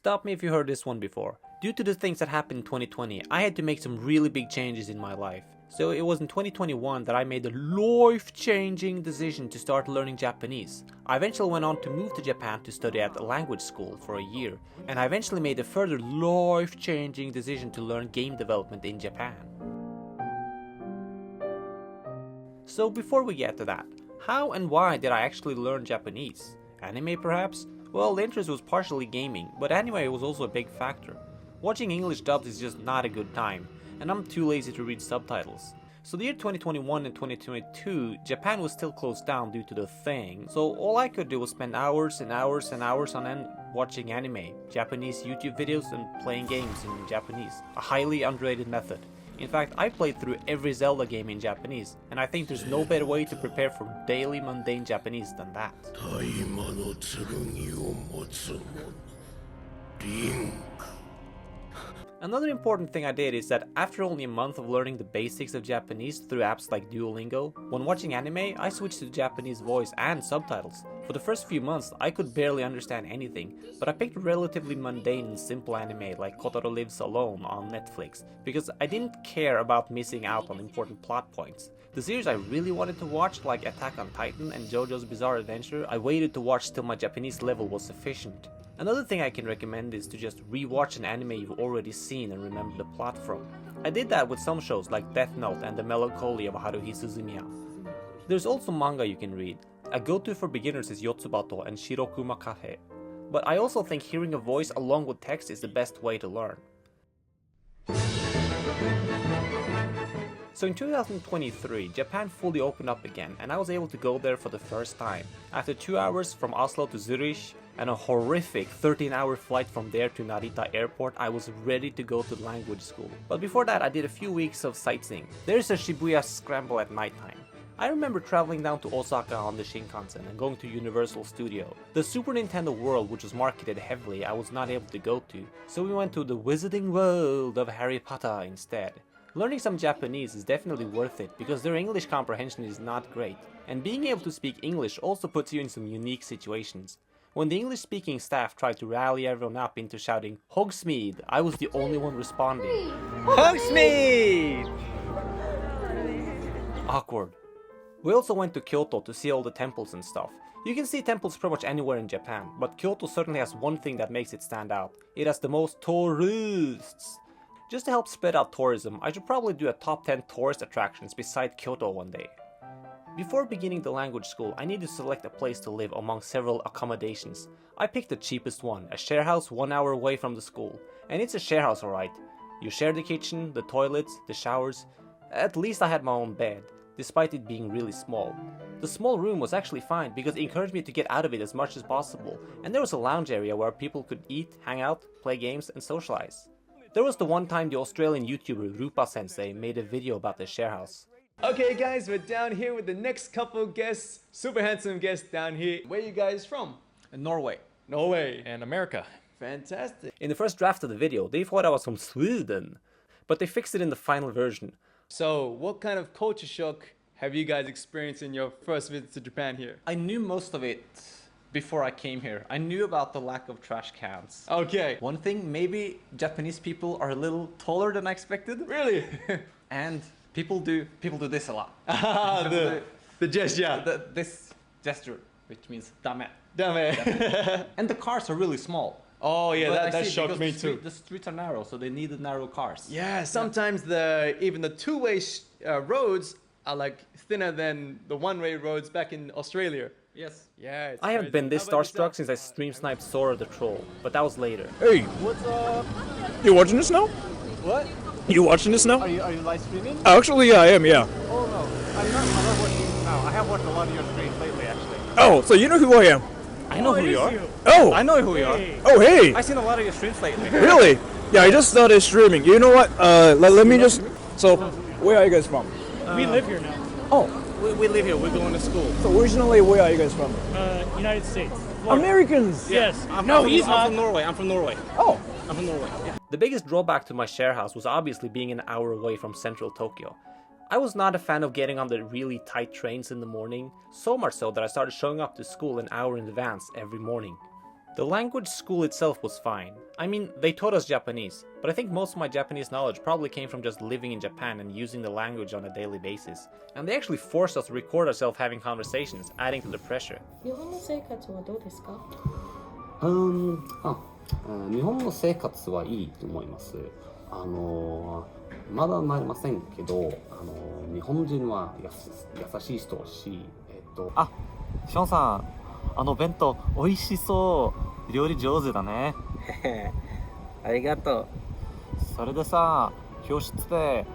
Stop me if you heard this one before. Due to the things that happened in 2020, I had to make some really big changes in my life. So it was in 2021 that I made the life-changing decision to start learning Japanese. I eventually went on to move to Japan to study at a language school for a year, and I eventually made a further life-changing decision to learn game development in Japan. So before we get to that, how and why did I actually learn Japanese? Anime perhaps? Well, the interest was partially gaming, but anime was also a big factor. Watching English dubs is just not a good time, and I'm too lazy to read subtitles. So the year 2021 and 2022, Japan was still closed down due to the thing, so all I could do was spend hours and hours and hours on end watching anime, Japanese YouTube videos, and playing games in Japanese. A highly underrated method. In fact, I played through every Zelda game in Japanese, and I think there's no better way to prepare for daily mundane Japanese than that. Another important thing I did is that after only a month of learning the basics of Japanese through apps like Duolingo, when watching anime, I switched to Japanese voice and subtitles. For the first few months, I could barely understand anything, but I picked relatively mundane and simple anime like Kotaro Lives Alone on Netflix, because I didn't care about missing out on important plot points. The series I really wanted to watch, like Attack on Titan and JoJo's Bizarre Adventure, I waited to watch till my Japanese level was sufficient. Another thing I can recommend is to just rewatch an anime you've already seen and remember the plot from. I did that with some shows like Death Note and The Melancholy of Haruhi Suzumiya. There's also manga you can read. A go-to for beginners is Yotsubato and Shirokuma Cafe. But I also think hearing a voice along with text is the best way to learn. So in 2023, Japan fully opened up again, and I was able to go there for the first time. After 2 hours from Oslo to Zurich, and a horrific 13-hour flight from there to Narita airport, I was ready to go to language school. But before that, I did a few weeks of sightseeing. There's a Shibuya scramble at nighttime. I remember traveling down to Osaka on the Shinkansen and going to Universal Studio. The Super Nintendo World, which was marketed heavily, I was not able to go to, so we went to the Wizarding World of Harry Potter instead. Learning some Japanese is definitely worth it because their English comprehension is not great, and being able to speak English also puts you in some unique situations. When the English-speaking staff tried to rally everyone up into shouting Hogsmeade, I was the only one responding. Hogsmeade! Awkward. We also went to Kyoto to see all the temples and stuff. You can see temples pretty much anywhere in Japan, but Kyoto certainly has one thing that makes it stand out. It has the most tourists. Just to help spread out tourism, I should probably do a top 10 tourist attractions beside Kyoto one day. Before beginning the language school, I need to select a place to live among several accommodations. I picked the cheapest one, a share house 1 hour away from the school. And it's a share house alright. You share the kitchen, the toilets, the showers. At least I had my own bed, despite it being really small. The small room was actually fine because it encouraged me to get out of it as much as possible, and there was a lounge area where people could eat, hang out, play games, and socialize. There was the one time the Australian YouTuber Rupa Sensei made a video about the share house. Okay guys, we're down here with the next couple guests, super handsome guests down here. Where are you guys from? Norway. Norway. And America. Fantastic. In the first draft of the video, they thought I was from Sweden, but they fixed it in the final version. So, what kind of culture shock have you guys experienced in your first visit to Japan here? I knew most of it before I came here. I knew about the lack of trash cans. Okay. One thing, maybe Japanese people are a little taller than I expected. Really? And people do this a lot. The gesture. This gesture, which means dame. Dame. And the cars are really small. Oh yeah, But that shocked me too. The streets are narrow, so they needed narrow cars. Yeah, sometimes even the two-way roads are like thinner than the one-way roads back in Australia. Yes. Yeah, it's I haven't crazy. been this How about starstruck yourself? since I stream sniped Sora the Troll, but that was later. Hey, What's up? you watching this now? What? You watching this now? Are you live streaming? Actually, yeah, I am, yeah. Oh no, I'm not watching now. I have watched a lot of your streams lately, actually. Oh, so you know who I am? I know who you are. Oh! I know who you are. Oh, hey! I've seen a lot of your streams lately. Really? Yeah, I just started streaming. You know what? Let me just... So, where are you guys from? We live here now. Oh, We live here. We're going to school. so originally, where are you guys from? United States. Americans! Yes. I'm he's not. from Norway. I'm from Norway. Oh, I'm from Norway. The biggest drawback to my share house was obviously being an hour away from central Tokyo. I was not a fan of getting on the really tight trains in the morning, so much so that I started showing up to school an hour in advance every morning. The language school itself was fine. I mean, they taught us Japanese, but I think most of my Japanese knowledge probably came from just living in Japan and using the language on a daily basis. And they actually forced us to record ourselves having conversations, adding to the pressure. 日本の生活はどうですか？日本の生活はいいと思います。まだなりませんけど、日本人は優しい人だし、あ、ションさん、弁当美味しそう。料理上手だね。ありがとう。それでさ、教室で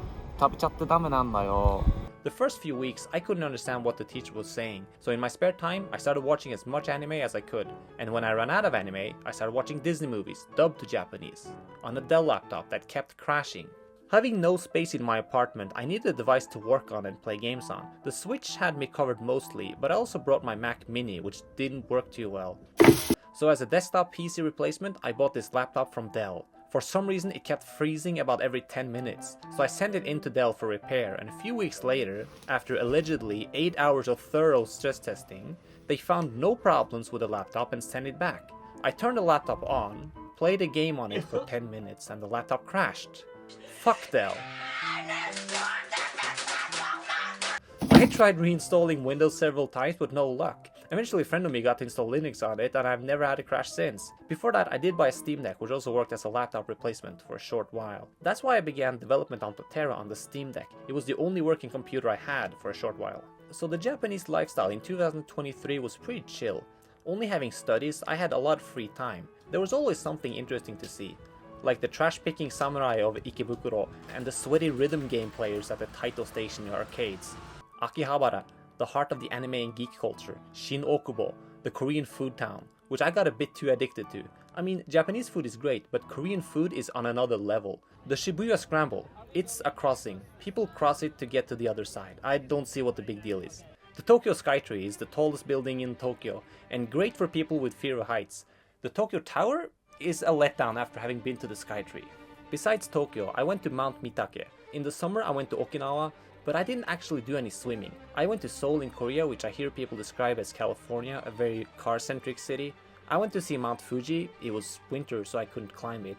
食べちゃってダメなんだよ。The first few weeks, I couldn't understand what the teacher was saying, so in my spare time, I started watching as much anime as I could, and when I ran out of anime, I started watching Disney movies, dubbed to Japanese, on a Dell laptop that kept crashing. Having no space in my apartment, I needed a device to work on and play games on. The Switch had me covered mostly, but I also brought my Mac Mini, which didn't work too well. So as a desktop PC replacement, I bought this laptop from Dell. For some reason, it kept freezing about every 10 minutes, so I sent it into Dell for repair, and a few weeks later, after allegedly 8 hours of thorough stress testing, they found no problems with the laptop and sent it back. I turned the laptop on, played a game on it for 10 minutes, and the laptop crashed. Fuck Dell. I tried reinstalling Windows several times with no luck. Eventually a friend of me got to install Linux on it and I've never had a crash since. Before that I did buy a Steam Deck which also worked as a laptop replacement for a short while. That's why I began development on Platera on the Steam Deck. It was the only working computer I had for a short while. So the Japanese lifestyle in 2023 was pretty chill. Only having studies, I had a lot of free time. There was always something interesting to see. Like the trash-picking samurai of Ikebukuro and the sweaty rhythm game players at the Taito Station arcades. Akihabara, the heart of the anime and geek culture. Shin Okubo, the Korean food town, which I got a bit too addicted to. I mean, Japanese food is great, but Korean food is on another level. The Shibuya Scramble, it's a crossing. People cross it to get to the other side. I don't see what the big deal is. The Tokyo Skytree is the tallest building in Tokyo, and great for people with fear of heights. The Tokyo Tower is a letdown after having been to the Skytree. Besides Tokyo, I went to Mount Mitake. In the summer I went to Okinawa, but I didn't actually do any swimming. I went to Seoul in Korea, which I hear people describe as California, a very car-centric city. I went to see Mount Fuji. It was winter, so I couldn't climb it.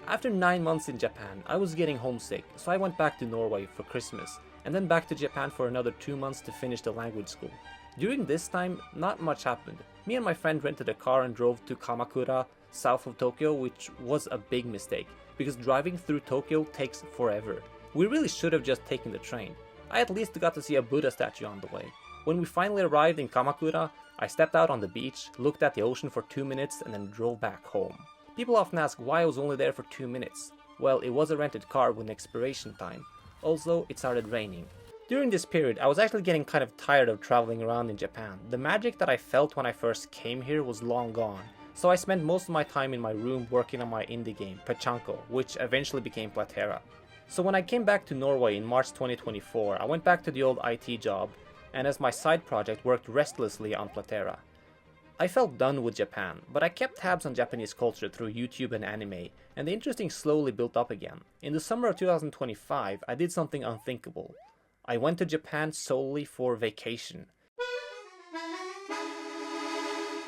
After 9 months in Japan, I was getting homesick, so I went back to Norway for Christmas, and then back to Japan for another 2 months to finish the language school. During this time, not much happened. Me and my friend rented a car and drove to Kamakura, south of Tokyo, which was a big mistake, because driving through Tokyo takes forever. We really should have just taken the train. I at least got to see a Buddha statue on the way. When we finally arrived in Kamakura, I stepped out on the beach, looked at the ocean for 2 minutes, and then drove back home. People often ask why I was only there for 2 minutes. Well, it was a rented car with an expiration time. Also, it started raining. During this period, I was actually getting kind of tired of traveling around in Japan. The magic that I felt when I first came here was long gone. So I spent most of my time in my room working on my indie game, Pachanko, which eventually became Platera. So when I came back to Norway in March 2024, I went back to the old IT job, and as my side project worked restlessly on Platera. I felt done with Japan, but I kept tabs on Japanese culture through YouTube and anime, and the interest slowly built up again. In the summer of 2025, I did something unthinkable. I went to Japan solely for vacation.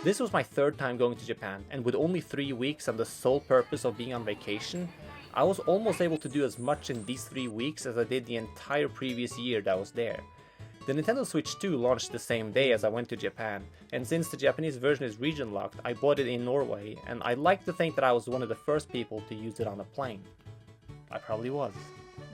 This was my third time going to Japan, and with only 3 weeks and the sole purpose of being on vacation, I was almost able to do as much in these 3 weeks as I did the entire previous year that I was there. The Nintendo Switch 2 launched the same day as I went to Japan, and since the Japanese version is region locked, I bought it in Norway, and I like to think that I was one of the first people to use it on a plane. I probably was.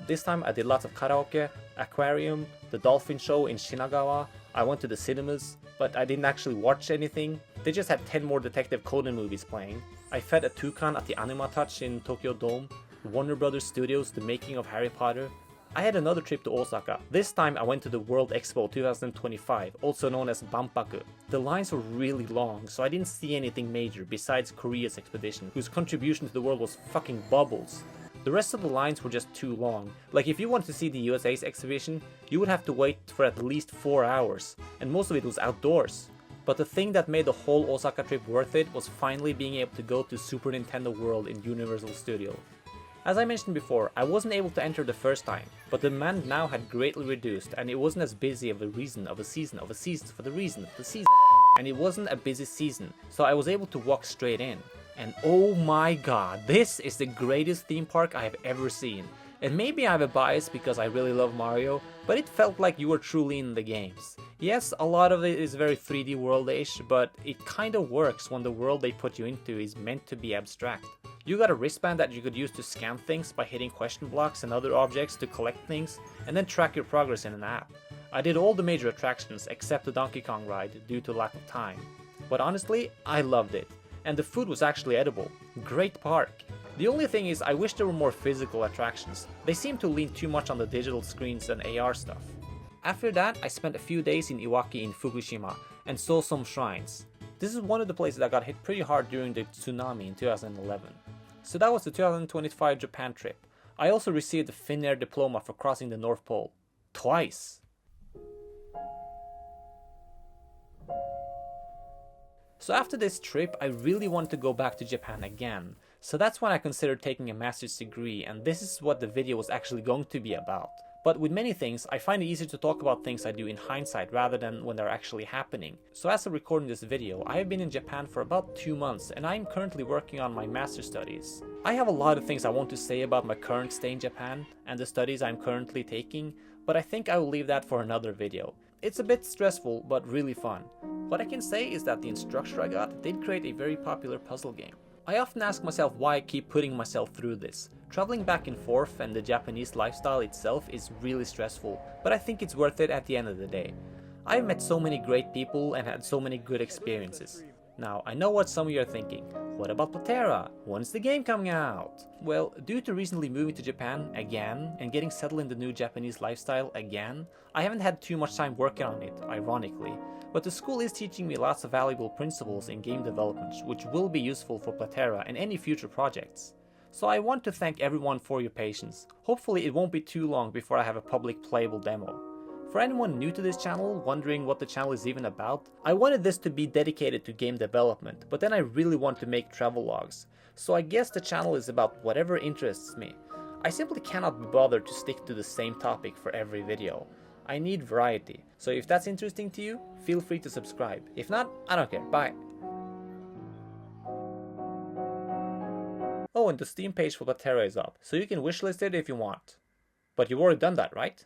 This time I did lots of karaoke, aquarium, the dolphin show in Shinagawa. I went to the cinemas, but I didn't actually watch anything. They just had 10 more Detective Conan movies playing. I fed a toucan at the Anima Touch in Tokyo Dome, Warner Brothers Studios, the making of Harry Potter. I had another trip to Osaka. This time I went to the World Expo 2025, also known as Banpaku. The lines were really long, so I didn't see anything major besides Korea's expedition, whose contribution to the world was fucking bubbles. The rest of the lines were just too long. Like if you wanted to see the USA's exhibition, you would have to wait for at least 4 hours, and most of it was outdoors. But the thing that made the whole Osaka trip worth it was finally being able to go to Super Nintendo World in Universal Studio. As I mentioned before, I wasn't able to enter the first time, but the demand now had greatly reduced and it wasn't as busy of a season for the reason of the season. and it wasn't a busy season, so I was able to walk straight in. And oh my god, this is the greatest theme park I have ever seen. And maybe I have a bias because I really love Mario, but it felt like you were truly in the games. Yes, a lot of it is very 3D world-ish, but it kind of works when the world they put you into is meant to be abstract. You got a wristband that you could use to scan things by hitting question blocks and other objects to collect things, and then track your progress in an app. I did all the major attractions except the Donkey Kong ride due to lack of time. But honestly, I loved it. And the food was actually edible. Great park. The only thing is I wish there were more physical attractions. They seem to lean too much on the digital screens and AR stuff. After that, I spent a few days in Iwaki in Fukushima and saw some shrines. This is one of the places that got hit pretty hard during the tsunami in 2011. So that was the 2025 Japan trip. I also received a Finnair diploma for crossing the North Pole. Twice! So after this trip, I really wanted to go back to Japan again. So that's when I considered taking a master's degree, and this is what the video was actually going to be about. But with many things, I find it easier to talk about things I do in hindsight rather than when they're actually happening. So as of recording this video, I have been in Japan for about 2 months and I am currently working on my master's studies. I have a lot of things I want to say about my current stay in Japan and the studies I'm currently taking, but I think I will leave that for another video. It's a bit stressful, but really fun. What I can say is that the instructor I got did create a very popular puzzle game. I often ask myself why I keep putting myself through this. Traveling back and forth and the Japanese lifestyle itself is really stressful, but I think it's worth it at the end of the day. I've met so many great people and had so many good experiences. Now, I know what some of you are thinking. What about Platera? When's the game coming out? Well, due to recently moving to Japan again and getting settled in the new Japanese lifestyle again, I haven't had too much time working on it, ironically. But the school is teaching me lots of valuable principles in game development, which will be useful for Platera and any future projects. So I want to thank everyone for your patience. Hopefully it won't be too long before I have a public playable demo. For anyone new to this channel, wondering what the channel is even about, I wanted this to be dedicated to game development, but then I really want to make travel logs. So I guess the channel is about whatever interests me. I simply cannot be bothered to stick to the same topic for every video. I need variety. So if that's interesting to you, feel free to subscribe. If not, I don't care. Bye. Oh, and the Steam page for Platera is up, so you can wishlist it if you want. But you've already done that, right?